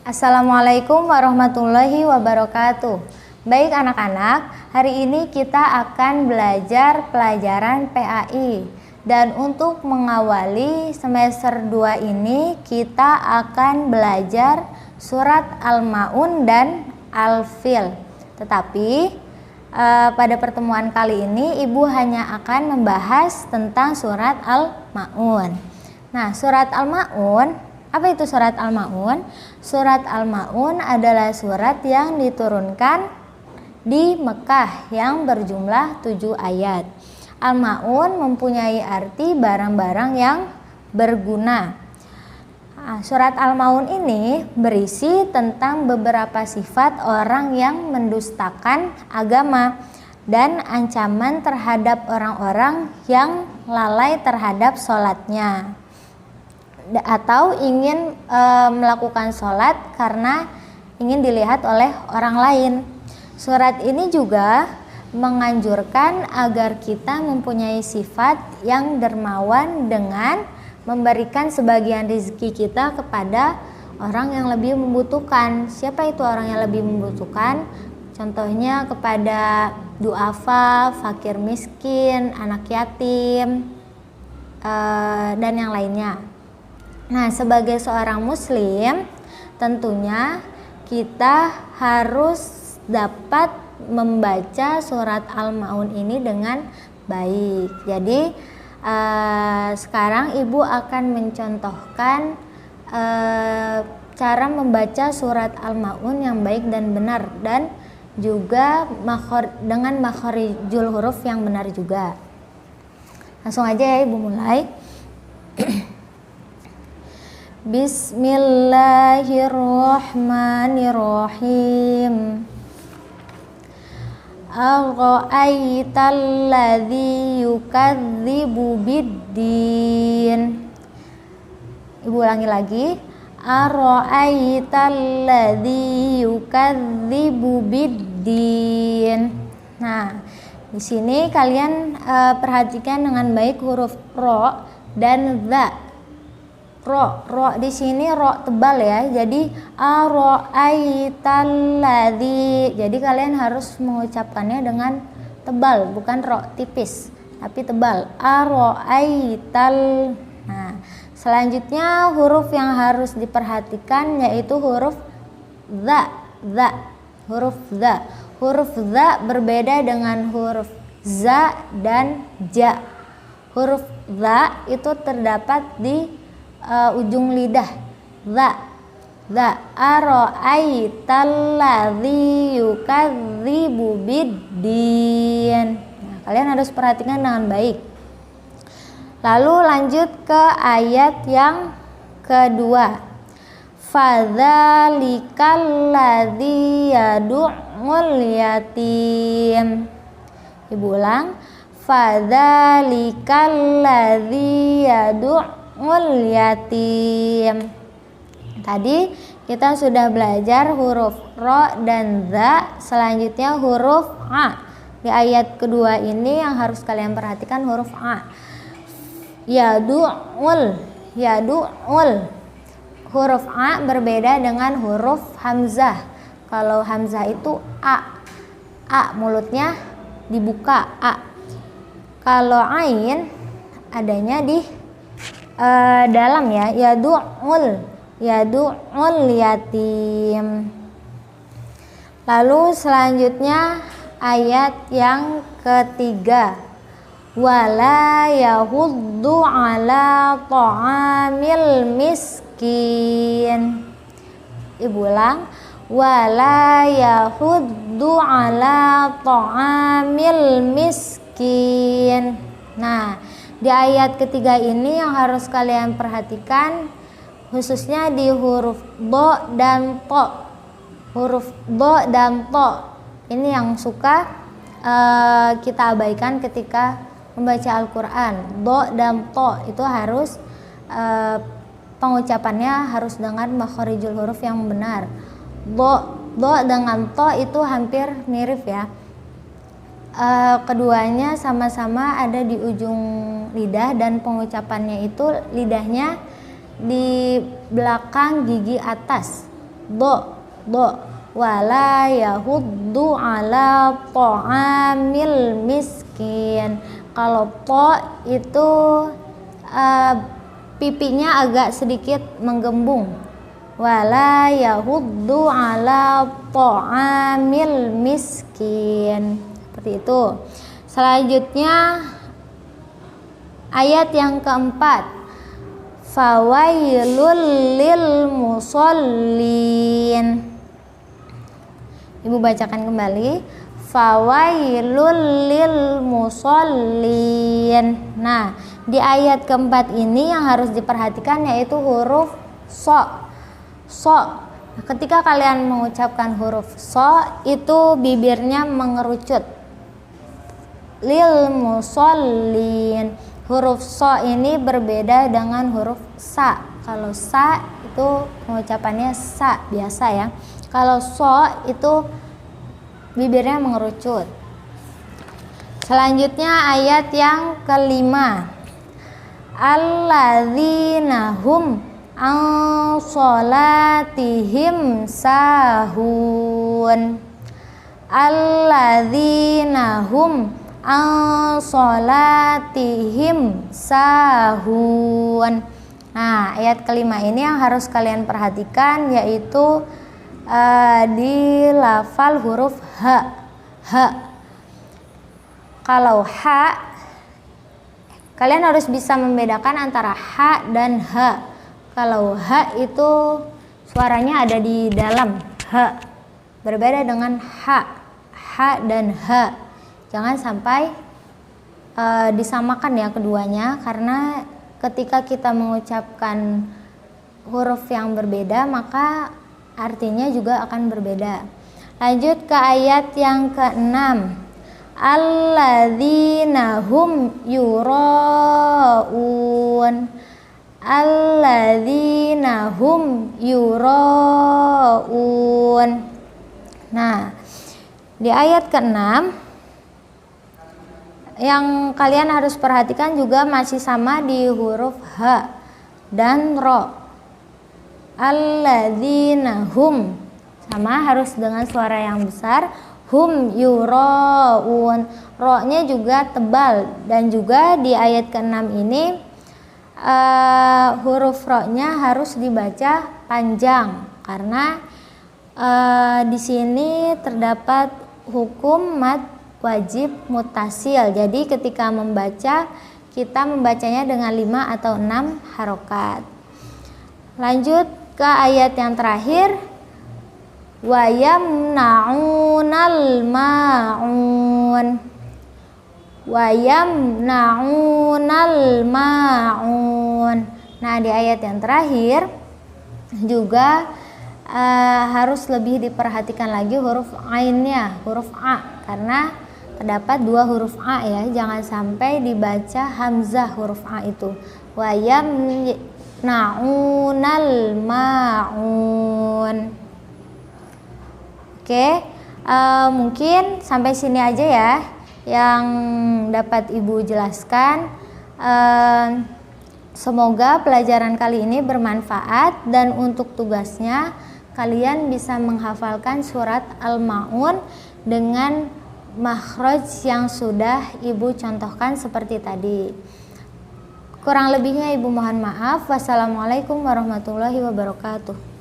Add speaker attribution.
Speaker 1: Assalamualaikum warahmatullahi wabarakatuh. Baik anak-anak, hari ini kita akan belajar pelajaran PAI. Dan untuk mengawali semester 2 ini, kita akan belajar surat Al-Ma'un dan Al-Fil. Tetapi pada pertemuan kali ini Ibu hanya akan membahas tentang surat Al-Ma'un. Nah, surat Al-Ma'un, apa itu surat Al-Ma'un? Surat Al-Ma'un adalah surat yang diturunkan di Mekah yang berjumlah 7 ayat. Al-Ma'un mempunyai arti barang-barang yang berguna. Surat Al-Ma'un ini berisi tentang beberapa sifat orang yang mendustakan agama dan ancaman terhadap orang-orang yang lalai terhadap sholatnya atau ingin melakukan sholat karena ingin dilihat oleh orang lain. Surat ini juga menganjurkan agar kita mempunyai sifat yang dermawan dengan memberikan sebagian rezeki kita kepada orang yang lebih membutuhkan. Siapa itu orang yang lebih membutuhkan? Contohnya kepada duafa, fakir miskin, anak yatim, dan yang lainnya. Nah, sebagai seorang muslim, tentunya kita harus dapat membaca surat Al-Ma'un ini dengan baik. Jadi, sekarang Ibu akan mencontohkan cara membaca surat Al-Ma'un yang baik dan benar, dan juga dengan makhorijul huruf yang benar juga. Langsung aja ya Ibu mulai. Bismillahirrahmanirrahim. Ara'aital ladzi yukadzibu biddin. Ibu ulangi lagi. Ara'aital ladzi yukadzibu biddin. Nah, di sini kalian perhatikan dengan baik huruf ro dan za. Ro di sini ro tebal ya. Jadi ara'aital ladzi. Jadi kalian harus mengucapkannya dengan tebal, bukan ro tipis, tapi tebal. Ara'aital. Nah, selanjutnya huruf yang harus diperhatikan yaitu huruf za. Huruf za. Huruf za berbeda dengan huruf za dan ja. Huruf za itu terdapat di ujung lidah. Za ara'aital ladzi yukadzibu biddin. Nah, kalian harus perhatikan dengan baik. Lalu lanjut ke ayat yang kedua. Fadzalikal ladzi yad'ul yatim. Ibu ulang. Fadzalikal ladzi yad'ul yatim. Tadi kita sudah belajar huruf ro dan za. Selanjutnya huruf a. Di ayat kedua ini yang harus kalian perhatikan huruf a. Yadu'ul. Huruf a berbeda dengan huruf hamzah. Kalau hamzah itu a mulutnya dibuka a. Kalau ain adanya di dalam ya. Yadu'ul yatim. Lalu selanjutnya ayat yang ketiga. Wala yahuddu ala ta'amil miskin. Ibu ulang. Wala yahuddu ala ta'amil miskin. Nah, di ayat ketiga ini yang harus kalian perhatikan khususnya di huruf do dan to. Huruf do dan to ini yang suka kita abaikan ketika membaca Al-Quran. Do dan to itu harus pengucapannya harus dengan makhorijul huruf yang benar. Do dengan to itu hampir mirip ya. Keduanya sama-sama ada di ujung lidah dan pengucapannya itu lidahnya di belakang gigi atas. do wala yahuddu ala ta'amil miskin. Kalau to itu pipinya agak sedikit menggembung. Wala yahuddu ala ta'amil miskin. Seperti itu. Selanjutnya ayat yang keempat. Fawailul lil musallin. Ibu bacakan kembali. Fawailul lil musallin. Nah, di ayat keempat ini yang harus diperhatikan yaitu huruf so. Nah, ketika kalian mengucapkan huruf so, itu bibirnya mengerucut. Lil musallin. Huruf so ini berbeda dengan huruf sa. Kalau sa itu pengucapannya sa biasa ya. Kalau so itu bibirnya mengerucut. Selanjutnya ayat yang kelima. Alladzina hum an sholatihim sahun. Alladzina hum an sholatihim sahun. Nah, ayat kelima ini yang harus kalian perhatikan yaitu di lafal huruf ha. Kalau ha, kalian harus bisa membedakan antara ha dan ha. Kalau ha itu suaranya ada di dalam ha, berbeda dengan ha dan ha. Jangan sampai disamakan ya keduanya, karena ketika kita mengucapkan huruf yang berbeda maka artinya juga akan berbeda. Lanjut ke ayat yang ke-6. Alladzina hum yuraun. Alladzina hum yuraun. Nah, di ayat ke-6 yang kalian harus perhatikan juga masih sama di huruf ha dan ro. Alladzina hum sama harus dengan suara yang besar. Hum yuraun. Ro-nya juga tebal, dan juga di ayat ke-6 ini huruf ro-nya harus dibaca panjang karena di sini terdapat hukum mad wajib mutasil. Jadi ketika membaca, kita membacanya dengan 5 atau 6 harokat. Lanjut ke ayat yang terakhir. Wa yamna'unal ma'un. Wa yamna'unal ma'un. Nah, di ayat yang terakhir juga harus lebih diperhatikan lagi huruf ainnya, huruf a, karena terdapat 2 huruf a ya. Jangan sampai dibaca hamzah huruf a itu. Wa yamna'unal ma'un. Oke, mungkin sampai sini aja ya yang dapat Ibu jelaskan. Semoga pelajaran kali ini bermanfaat, dan untuk tugasnya kalian bisa menghafalkan surat Al-Ma'un dengan makhraj yang sudah Ibu contohkan seperti tadi. Kurang lebihnya Ibu mohon maaf. Wassalamualaikum warahmatullahi wabarakatuh.